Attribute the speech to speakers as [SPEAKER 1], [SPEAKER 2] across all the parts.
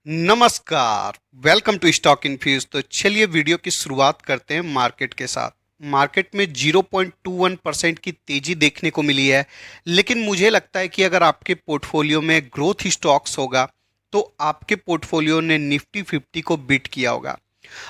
[SPEAKER 1] नमस्कार। Welcome to stock infuse. तो चलिए वीडियो की शुरुआत करते हैं मार्केट के साथ। मार्केट में 0.21% की तेजी देखने को मिली है, लेकिन मुझे लगता है कि अगर आपके पोर्टफोलियो में ग्रोथ स्टॉक्स होगा तो आपके पोर्टफोलियो ने निफ्टी 50 को बीट किया होगा।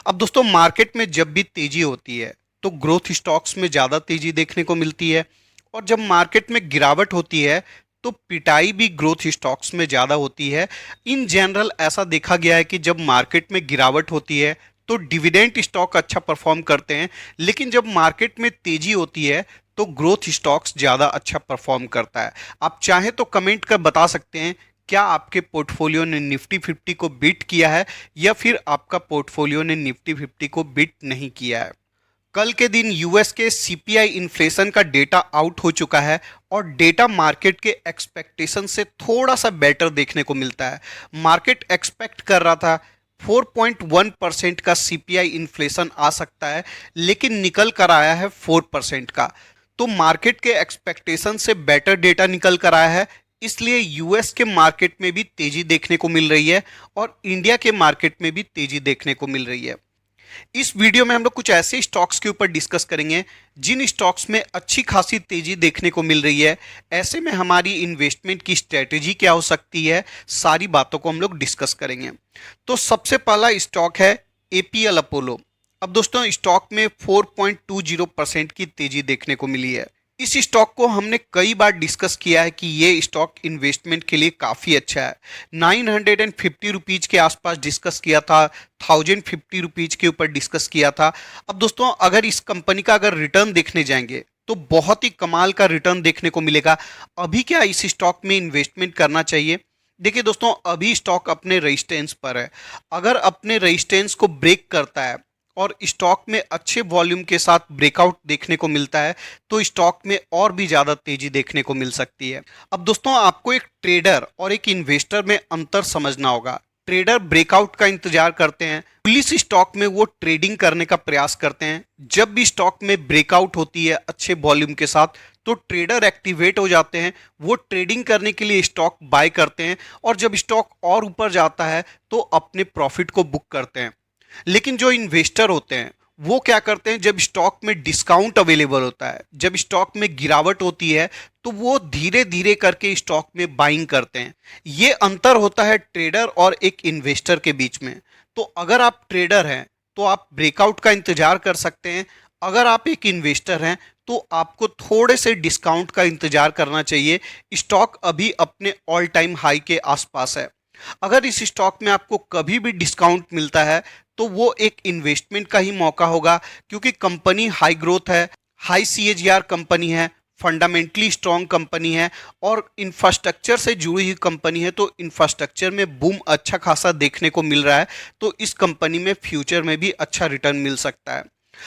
[SPEAKER 1] अब दोस्तों, मार्केट में जब भी तेजी होती है तो ग्रोथ स्टॉक्स में ज़्यादा तेजी देखने को मिलती है, और जब मार्केट में गिरावट होती है तो पिटाई भी ग्रोथ स्टॉक्स में ज़्यादा होती है। इन जनरल ऐसा देखा गया है कि जब मार्केट में गिरावट होती है तो डिविडेंड स्टॉक अच्छा परफॉर्म करते हैं, लेकिन जब मार्केट में तेजी होती है तो ग्रोथ स्टॉक्स ज़्यादा अच्छा परफॉर्म करता है। आप चाहें तो कमेंट कर बता सकते हैं, क्या आपके पोर्टफोलियो ने निफ्टी 50 को बीट किया है या फिर आपका पोर्टफोलियो ने निफ्टी 50 को बीट नहीं किया है। कल के दिन यूएस के सीपीआई इन्फ्लेशन का डेटा आउट हो चुका है, और डेटा मार्केट के एक्सपेक्टेशन से थोड़ा सा बेटर देखने को मिलता है। मार्केट एक्सपेक्ट कर रहा था 4.1% का सीपीआई इन्फ्लेशन आ सकता है, लेकिन निकल कर आया है 4% का। तो मार्केट के एक्सपेक्टेशन से बेटर डेटा निकल कर आया है, इसलिए यूएस के मार्केट में भी तेजी देखने को मिल रही है और इंडिया के मार्केट में भी तेजी देखने को मिल रही है। इस वीडियो में हम लोग कुछ ऐसे स्टॉक्स के ऊपर डिस्कस करेंगे जिन स्टॉक्स में अच्छी खासी तेजी देखने को मिल रही है। ऐसे में हमारी इन्वेस्टमेंट की स्ट्रेटेजी क्या हो सकती है, सारी बातों को हम लोग डिस्कस करेंगे। तो सबसे पहला स्टॉक है एपीएल अपोलो। अब दोस्तों, स्टॉक में 4.20% की तेजी देखने को मिली है। इस स्टॉक को हमने कई बार डिस्कस किया है कि ये स्टॉक इन्वेस्टमेंट के लिए काफ़ी अच्छा है। 950 रुपीज़ के आसपास डिस्कस किया था, 1050 रुपीज़ के ऊपर डिस्कस किया था। अब दोस्तों, अगर इस कंपनी का अगर रिटर्न देखने जाएंगे तो बहुत ही कमाल का रिटर्न देखने को मिलेगा। अभी क्या इस स्टॉक में इन्वेस्टमेंट करना चाहिए? देखिए दोस्तों, अभी स्टॉक अपने रेजिस्टेंस पर है। अगर अपने रेजिस्टेंस को ब्रेक करता है और स्टॉक में अच्छे वॉल्यूम के साथ ब्रेकआउट देखने को मिलता है तो स्टॉक में और भी ज़्यादा तेजी देखने को मिल सकती है। अब दोस्तों, आपको एक ट्रेडर और एक इन्वेस्टर में अंतर समझना होगा। ट्रेडर ब्रेकआउट का इंतजार करते हैं, पुलिस स्टॉक में वो ट्रेडिंग करने का प्रयास करते हैं। जब भी स्टॉक में ब्रेकआउट होती है अच्छे वॉल्यूम के साथ तो ट्रेडर एक्टिवेट हो जाते हैं, वो ट्रेडिंग करने के लिए स्टॉक बाय करते हैं, और जब स्टॉक और ऊपर जाता है तो अपने प्रॉफिट को बुक करते हैं। लेकिन जो इन्वेस्टर होते हैं वो क्या करते हैं, जब स्टॉक में डिस्काउंट अवेलेबल होता है, जब स्टॉक में गिरावट होती है तो वो धीरे धीरे करके स्टॉक में बाइंग करते हैं। ये अंतर होता है ट्रेडर और एक इन्वेस्टर के बीच में। तो अगर आप ट्रेडर हैं तो आप ब्रेकआउट का इंतजार कर सकते हैं। अगर आप एक इन्वेस्टर हैं तो आपको थोड़े से डिस्काउंट का इंतजार करना चाहिए। स्टॉक अभी अपने ऑल टाइम हाई के आसपास है। अगर इस स्टॉक में आपको कभी भी डिस्काउंट मिलता है तो वो एक इन्वेस्टमेंट का ही मौका होगा, क्योंकि कंपनी हाई ग्रोथ है, हाई सीएजीआर कंपनी है, फंडामेंटली स्ट्रॉन्ग कंपनी है और इंफ्रास्ट्रक्चर से जुड़ी हुई कंपनी है। तो इंफ्रास्ट्रक्चर में बूम अच्छा खासा देखने को मिल रहा है, तो इस कंपनी में फ्यूचर में भी अच्छा रिटर्न मिल सकता है।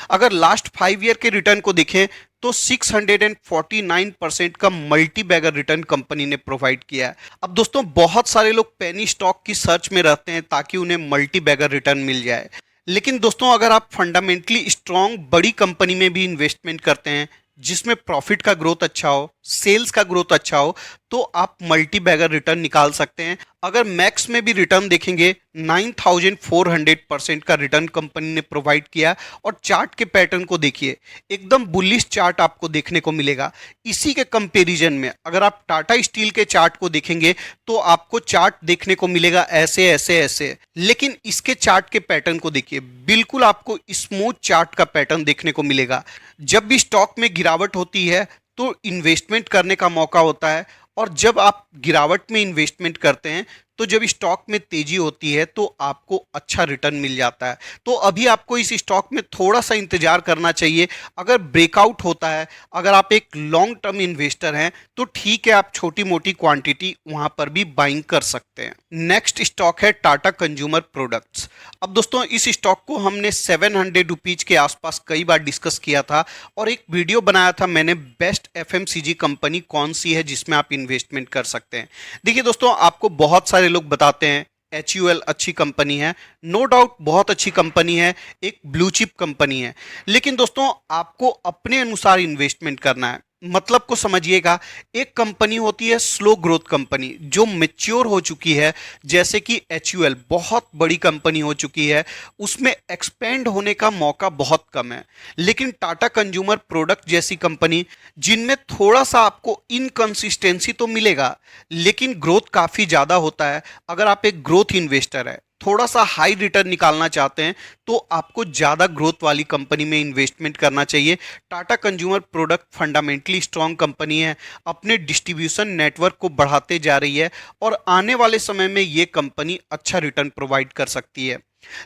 [SPEAKER 1] अगर लास्ट 5 ईयर के रिटर्न को देखें तो 649% का मल्टी बैगर रिटर्न कंपनी ने प्रोवाइड किया है। अब दोस्तों, बहुत सारे लोग पेनी स्टॉक की सर्च में रहते हैं ताकि उन्हें मल्टी बैगर रिटर्न मिल जाए। लेकिन दोस्तों, अगर आप फंडामेंटली स्ट्रॉन्ग बड़ी कंपनी में भी इन्वेस्टमेंट करते हैं जिसमें प्रॉफिट का ग्रोथ अच्छा हो, सेल्स का ग्रोथ अच्छा हो, तो आप मल्टी बैगर रिटर्न निकाल सकते हैं। अगर मैक्स में भी रिटर्न देखेंगे 9400% का रिटर्न कंपनी ने प्रोवाइड किया। और चार्ट के पैटर्न को देखिए, एकदम बुलिश चार्ट आपको देखने को मिलेगा। इसी के कंपैरिजन में अगर आप टाटा स्टील के चार्ट को देखेंगे तो आपको चार्ट देखने को मिलेगा ऐसे ऐसे ऐसे, लेकिन इसके चार्ट के पैटर्न को देखिए, बिल्कुल आपको स्मूथ चार्ट का पैटर्न देखने को मिलेगा। जब भी स्टॉक में गिरावट होती है तो इन्वेस्टमेंट करने का मौका होता है, और जब आप गिरावट में इन्वेस्टमेंट करते हैं तो जब स्टॉक में तेजी होती है तो आपको अच्छा रिटर्न मिल जाता है। तो अभी आपको इस स्टॉक में थोड़ा सा इंतजार करना चाहिए। अगर ब्रेकआउट होता है, अगर आप एक लॉन्ग टर्म इन्वेस्टर हैं तो ठीक है, आप छोटी मोटी क्वांटिटी वहां पर भी बाइंग कर सकते हैं। नेक्स्ट स्टॉक है टाटा कंज्यूमर प्रोडक्ट्स। अब दोस्तों, इस स्टॉक को हमने 700 रुपीज के आसपास कई बार डिस्कस किया था और एक वीडियो बनाया था मैंने, बेस्ट एफएमसीजी कंपनी कौन सी है जिसमें आप इन्वेस्टमेंट कर सकते हैं। देखिए दोस्तों, आपको बहुत सारे लोग बताते हैं HUL अच्छी कंपनी है, नो डाउट बहुत अच्छी कंपनी है, एक ब्लू चिप कंपनी है। लेकिन दोस्तों, आपको अपने अनुसार इन्वेस्टमेंट करना है। मतलब को समझिएगा। एक कंपनी होती है स्लो ग्रोथ कंपनी जो मैच्योर हो चुकी है, जैसे कि एचयूएल बहुत बड़ी कंपनी हो चुकी है, उसमें एक्सपेंड होने का मौका बहुत कम है। लेकिन टाटा कंज्यूमर प्रोडक्ट जैसी कंपनी जिनमें थोड़ा सा आपको इनकंसिस्टेंसी तो मिलेगा, लेकिन ग्रोथ काफ़ी ज़्यादा होता है। अगर आप एक ग्रोथ इन्वेस्टर है, थोड़ा सा हाई रिटर्न निकालना चाहते हैं, तो आपको ज़्यादा ग्रोथ वाली कंपनी में इन्वेस्टमेंट करना चाहिए। Tata consumer product fundamentally strong company है, अपने डिस्ट्रीब्यूशन नेटवर्क को बढ़ाते जा रही है और आने वाले समय में ये कंपनी अच्छा रिटर्न प्रोवाइड कर सकती है।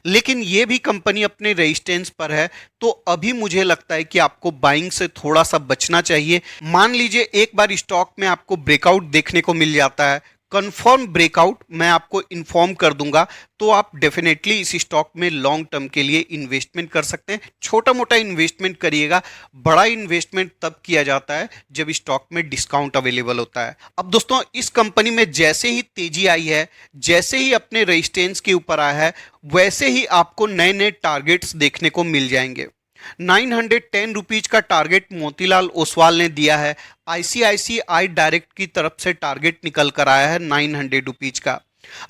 [SPEAKER 1] लेकिन ये भी कंपनी अपने रेजिस्टेंस पर है, तो अभी मुझे लगता है कि आपको बाइंग से थोड़ा सा बचना चाहिए। मान लीजिए एक बार स्टॉक में आपको ब्रेकआउट देखने को मिल जाता है, कंफर्म ब्रेकआउट मैं आपको इन्फॉर्म कर दूंगा, तो आप डेफिनेटली इस स्टॉक में लॉन्ग टर्म के लिए इन्वेस्टमेंट कर सकते हैं। छोटा मोटा इन्वेस्टमेंट करिएगा, बड़ा इन्वेस्टमेंट तब किया जाता है जब स्टॉक में डिस्काउंट अवेलेबल होता है। अब दोस्तों, इस कंपनी में जैसे ही तेजी आई है, जैसे ही अपने रेजिस्टेंस के ऊपर आया है, वैसे ही आपको नए नए टारगेट्स देखने को मिल जाएंगे। 910 रुपीज का टारगेट मोतीलाल ओसवाल ने दिया है। आईसीआईसीआई डायरेक्ट की तरफ से टारगेट निकल कर आया है 900 रुपीज का।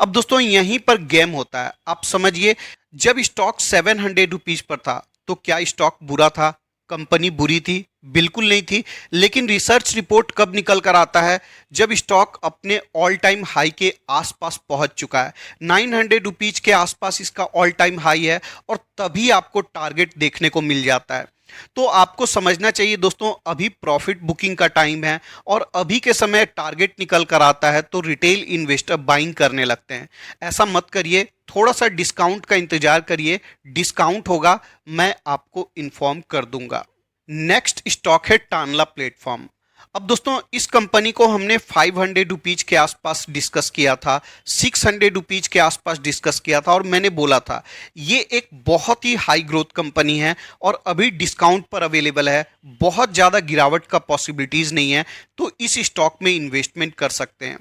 [SPEAKER 1] अब दोस्तों, यहीं पर गेम होता है। आप समझिए, जब स्टॉक 700 रुपीज पर था तो क्या स्टॉक बुरा था? कंपनी बुरी थी? बिल्कुल नहीं थी। लेकिन रिसर्च रिपोर्ट कब निकल कर आता है? जब स्टॉक अपने ऑल टाइम हाई के आसपास पहुंच चुका है। 900 रुपीज के आसपास इसका ऑल टाइम हाई है और तभी आपको टारगेट देखने को मिल जाता है। तो आपको समझना चाहिए दोस्तों, अभी प्रॉफिट बुकिंग का टाइम है और अभी के समय टारगेट निकल कर आता है तो रिटेल इन्वेस्टर बाइंग करने लगते हैं। ऐसा मत करिए, थोड़ा सा डिस्काउंट का इंतजार करिए। डिस्काउंट होगा, मैं आपको इन्फॉर्म कर दूंगा। नेक्स्ट स्टॉक है टानला प्लेटफॉर्म। अब दोस्तों, इस कंपनी को हमने 500 रुपीज के आसपास डिस्कस किया था, 600 रुपीज के आसपास डिस्कस किया था और मैंने बोला था ये एक बहुत ही हाई ग्रोथ कंपनी है और अभी डिस्काउंट पर अवेलेबल है, बहुत ज़्यादा गिरावट का पॉसिबिलिटीज़ नहीं है, तो इस स्टॉक में इन्वेस्टमेंट कर सकते हैं।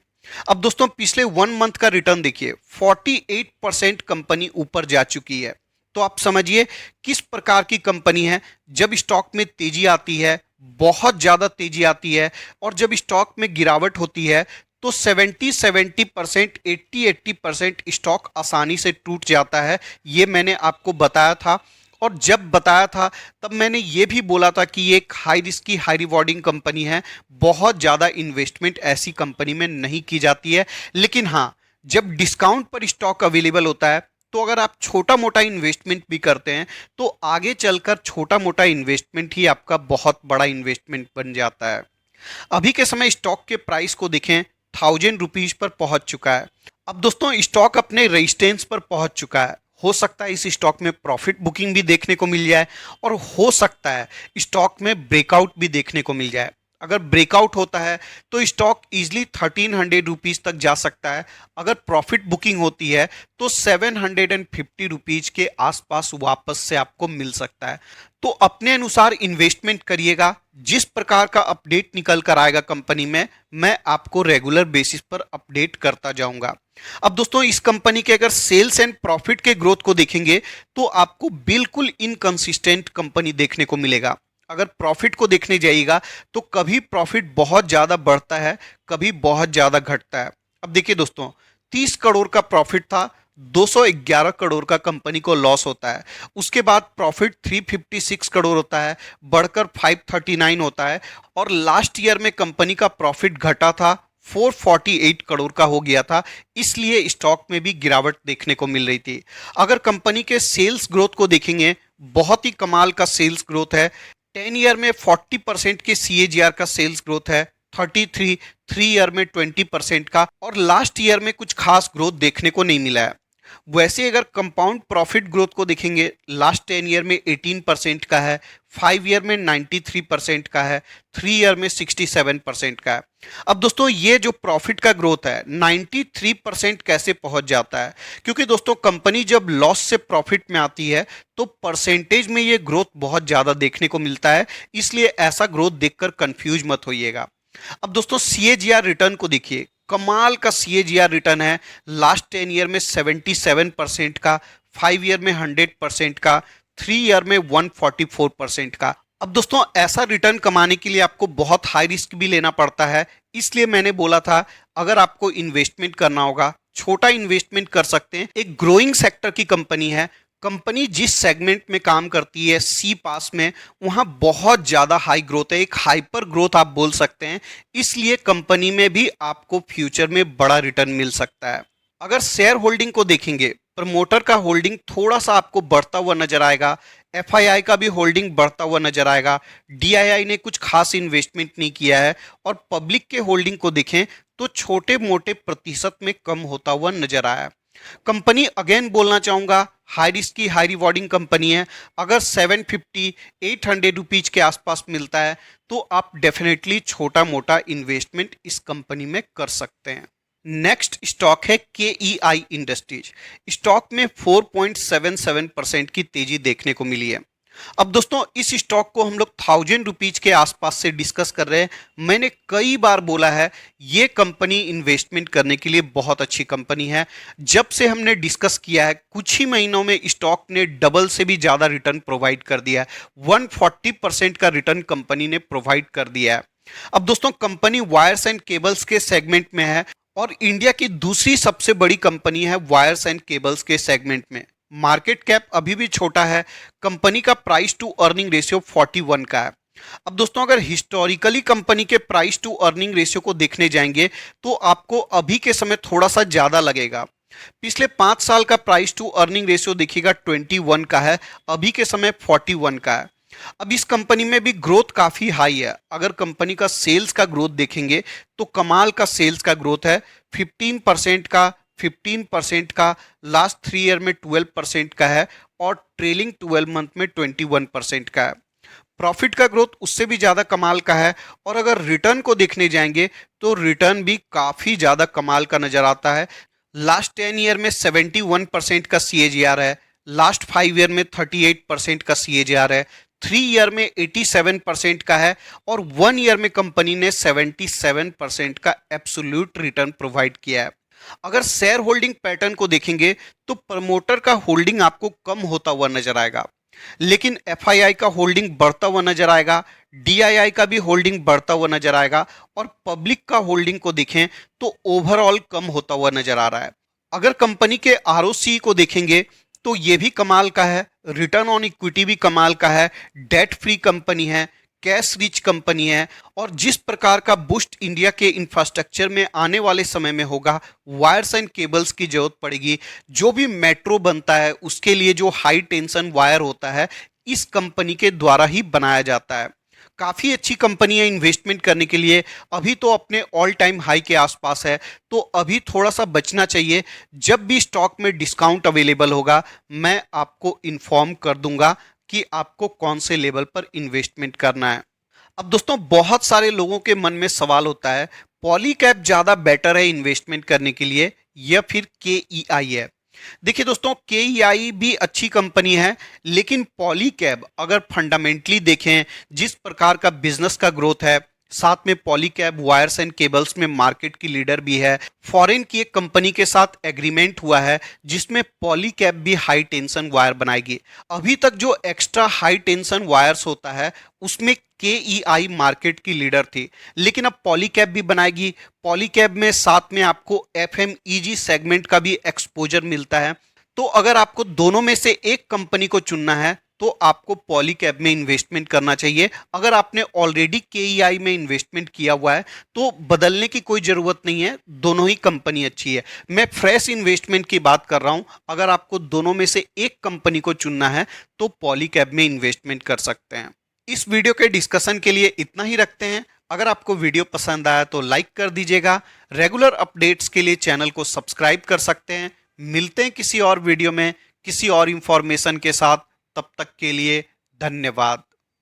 [SPEAKER 1] अब दोस्तों, पिछले 1 मंथ का रिटर्न देखिए, 48% कंपनी ऊपर जा चुकी है। तो आप समझिए किस प्रकार की कंपनी है। जब स्टॉक में तेजी आती है, बहुत ज़्यादा तेजी आती है, और जब स्टॉक में गिरावट होती है तो 70% 80% स्टॉक आसानी से टूट जाता है। ये मैंने आपको बताया था, और जब बताया था तब मैंने ये भी बोला था कि ये एक high risky high rewarding company है, बहुत ज़्यादा इन्वेस्टमेंट ऐसी कंपनी में नहीं की जाती है। लेकिन हाँ, जब डिस्काउंट पर स्टॉक अवेलेबल होता है तो अगर आप छोटा मोटा इन्वेस्टमेंट भी करते हैं तो आगे चलकर छोटा मोटा इन्वेस्टमेंट ही आपका बहुत बड़ा इन्वेस्टमेंट बन जाता है। अभी के समय स्टॉक के प्राइस को देखें, 1000 रुपीज पर पहुंच चुका है। अब दोस्तों, स्टॉक अपने रेजिस्टेंस पर पहुंच चुका है। हो सकता है इस स्टॉक में प्रॉफिट बुकिंग भी देखने को मिल जाए और हो सकता है स्टॉक में ब्रेकआउट भी देखने को मिल जाए। अगर ब्रेकआउट होता है तो स्टॉक इजीली 1300 रुपीज तक जा सकता है। अगर प्रॉफिट बुकिंग होती है तो 750 रुपीज के आसपास वापस से आपको मिल सकता है। तो अपने अनुसार इन्वेस्टमेंट करिएगा। जिस प्रकार का अपडेट निकल कर आएगा कंपनी में, मैं आपको रेगुलर बेसिस पर अपडेट करता जाऊंगा। अब दोस्तों, इस कंपनी के अगर सेल्स एंड प्रॉफिट के ग्रोथ को देखेंगे तो आपको बिल्कुल इनकंसिस्टेंट कंपनी देखने को मिलेगा। अगर प्रॉफिट को देखने जाइएगा तो कभी प्रॉफिट बहुत ज़्यादा बढ़ता है, कभी बहुत ज़्यादा घटता है। अब देखिए दोस्तों, 30 करोड़ का प्रॉफिट था, 211 करोड़ का कंपनी को लॉस होता है। उसके बाद प्रॉफिट 356 करोड़ होता है, बढ़कर 539 होता है, और लास्ट ईयर में कंपनी का प्रॉफिट घटा था, 448 करोड़ का हो गया था। इसलिए स्टॉक में भी गिरावट देखने को मिल रही थी। अगर कंपनी के सेल्स ग्रोथ को देखेंगे, बहुत ही कमाल का सेल्स ग्रोथ है। 10 ईयर में 40% के CAGR का सेल्स ग्रोथ है, 33 3 ईयर में 20% का, और लास्ट ईयर में कुछ खास ग्रोथ देखने को नहीं मिला है। वैसे अगर कंपाउंड प्रॉफिट ग्रोथ को देखेंगे, लास्ट 10 ईयर में 18% का है, 5 ईयर में 93% का है, 3 ईयर में 67% का है। अब दोस्तों, ये जो प्रॉफिट का ग्रोथ है 93% कैसे पहुंच जाता है? क्योंकि दोस्तों, कंपनी जब लॉस से प्रॉफिट में आती है तो परसेंटेज में ये ग्रोथ बहुत ज़्यादा देखने को मिलता है, इसलिए ऐसा ग्रोथ देखकर कंफ्यूज मत होइएगा। अब दोस्तों, CAGR रिटर्न को देखिए, कमाल का CAGR रिटर्न है। लास्ट 10 ईयर में 77% का, 5 ईयर में 100% का, 3 ईयर में 144% का। अब दोस्तों ऐसा रिटर्न कमाने के लिए आपको बहुत हाई रिस्क भी लेना पड़ता है, इसलिए मैंने बोला था अगर आपको इन्वेस्टमेंट करना होगा छोटा इन्वेस्टमेंट कर सकते हैं। एक ग्रोइंग सेक्टर की कंपनी है, कंपनी जिस सेगमेंट में काम करती है सी पास में, वहां बहुत ज्यादा हाई ग्रोथ है, एक हाइपर ग्रोथ आप बोल सकते हैं, इसलिए कंपनी में भी आपको फ्यूचर में बड़ा रिटर्न मिल सकता है। अगर शेयर होल्डिंग को देखेंगे, प्रमोटर का होल्डिंग थोड़ा सा आपको बढ़ता हुआ नजर आएगा, एफआईआई का भी होल्डिंग बढ़ता हुआ नजर आएगा, डीआईआई ने कुछ खास इन्वेस्टमेंट नहीं किया है, और पब्लिक के होल्डिंग को देखें तो छोटे मोटे प्रतिशत में कम होता हुआ नजर आया। कंपनी अगेन बोलना चाहूंगा हाई रिस्क की हाई रिवॉर्डिंग कंपनी है। अगर 750-800 रुपीज के आसपास मिलता है तो आप डेफिनेटली छोटा मोटा इन्वेस्टमेंट इस कंपनी में कर सकते हैं। नेक्स्ट स्टॉक है KEI इंडस्ट्रीज। स्टॉक में 4.77% की तेजी देखने को मिली है। अब दोस्तों इस स्टॉक को हम लोग 1000 रुपीज के आसपास से डिस्कस कर रहे हैं। मैंने कई बार बोला है ये कंपनी इन्वेस्टमेंट करने के लिए बहुत अच्छी कंपनी है। जब से हमने डिस्कस किया है कुछ ही महीनों में स्टॉक ने डबल से भी ज्यादा रिटर्न प्रोवाइड कर दिया है, 140% का रिटर्न कंपनी ने प्रोवाइड कर दिया है। अब दोस्तों कंपनी वायर्स एंड केबल्स के सेगमेंट में है और इंडिया की दूसरी सबसे बड़ी कंपनी है वायर्स एंड केबल्स के सेगमेंट में। मार्केट कैप अभी भी छोटा है, कंपनी का प्राइस टू अर्निंग रेशियो 41 का है। अब दोस्तों अगर हिस्टोरिकली कंपनी के प्राइस टू अर्निंग रेशियो को देखने जाएंगे तो आपको अभी के समय थोड़ा सा ज्यादा लगेगा। पिछले 5 साल का प्राइस टू अर्निंग रेशियो देखिएगा 21 का है, अभी के समय 41 का है। अब इस कंपनी में भी ग्रोथ काफी हाई है। अगर कंपनी का सेल्स का ग्रोथ देखेंगे तो कमाल का सेल्स का ग्रोथ है, 15% का, 15% का, लास्ट 3 ईयर में 12% का है और ट्रेलिंग 12 मंथ में 21% का है। प्रॉफिट का ग्रोथ उससे भी ज्यादा कमाल का है। और अगर रिटर्न को देखने जाएंगे तो रिटर्न भी काफी ज्यादा कमाल का नजर आता है। लास्ट 10 ईयर में 71% का CAGR है, लास्ट 5 ईयर में 38% का CAGR है, 3 ईयर में 87% का है और 1 ईयर में कंपनी ने 77% का एब्सोल्यूट रिटर्न प्रोवाइड किया है। अगर शेयर होल्डिंग पैटर्न को देखेंगे तो प्रमोटर का होल्डिंग आपको कम होता हुआ नजर आएगा, लेकिन एफआईआई का होल्डिंग बढ़ता हुआ नजर आएगा, डीआईआई का भी होल्डिंग बढ़ता हुआ नजर आएगा और पब्लिक का होल्डिंग को देखें तो ओवरऑल कम होता हुआ नजर आ रहा है। अगर कंपनी के आरओसी को देखेंगे तो ये भी कमाल का है, रिटर्न ऑन इक्विटी भी कमाल का है, डेट फ्री कंपनी है, कैश रिच कंपनी है और जिस प्रकार का बूस्ट इंडिया के इंफ्रास्ट्रक्चर में आने वाले समय में होगा, वायर्स एंड केबल्स की जरूरत पड़ेगी। जो भी मेट्रो बनता है उसके लिए जो हाई टेंशन वायर होता है इस कंपनी के द्वारा ही बनाया जाता है। काफ़ी अच्छी कंपनी है इन्वेस्टमेंट करने के लिए। अभी तो अपने ऑल टाइम हाई के आसपास है, तो अभी थोड़ा सा बचना चाहिए। जब भी स्टॉक में डिस्काउंट अवेलेबल होगा मैं आपको इन्फॉर्म कर दूंगा कि आपको कौन से लेवल पर इन्वेस्टमेंट करना है। अब दोस्तों बहुत सारे लोगों के मन में सवाल होता है पॉलीकैब ज़्यादा बेटर है इन्वेस्टमेंट करने के लिए या फिर KEI है। देखिए दोस्तों KEI भी अच्छी कंपनी है, लेकिन पॉलीकैब अगर फंडामेंटली देखें जिस प्रकार का बिजनेस का ग्रोथ है, साथ में पॉलीकैब वायर्स एंड केबल्स में मार्केट की लीडर भी है। फॉरेन की एक कंपनी के साथ एग्रीमेंट हुआ है जिसमें पॉलीकैब भी हाई टेंशन वायर बनाएगी। अभी तक जो एक्स्ट्रा हाई टेंशन वायर्स होता है उसमें KEI मार्केट की लीडर थी, लेकिन अब पॉलीकैब भी बनाएगी। पॉलीकैब में साथ में आपको FMEG सेगमेंट का भी एक्सपोजर मिलता है। तो अगर आपको दोनों में से एक कंपनी को चुनना है तो आपको पॉलीकैब में इन्वेस्टमेंट करना चाहिए। अगर आपने ऑलरेडी KEI में इन्वेस्टमेंट किया हुआ है तो बदलने की कोई ज़रूरत नहीं है, दोनों ही कंपनी अच्छी है। मैं फ्रेश इन्वेस्टमेंट की बात कर रहा हूं। अगर आपको दोनों में से एक कंपनी को चुनना है तो पॉलीकैब में इन्वेस्टमेंट कर सकते हैं। इस वीडियो के डिस्कशन के लिए इतना ही रखते हैं। अगर आपको वीडियो पसंद आया तो लाइक कर दीजिएगा। रेगुलर अपडेट्स के लिए चैनल को सब्सक्राइब कर सकते हैं। मिलते हैं किसी और वीडियो में किसी और इंफॉर्मेशन के साथ। तब तक के लिए धन्यवाद।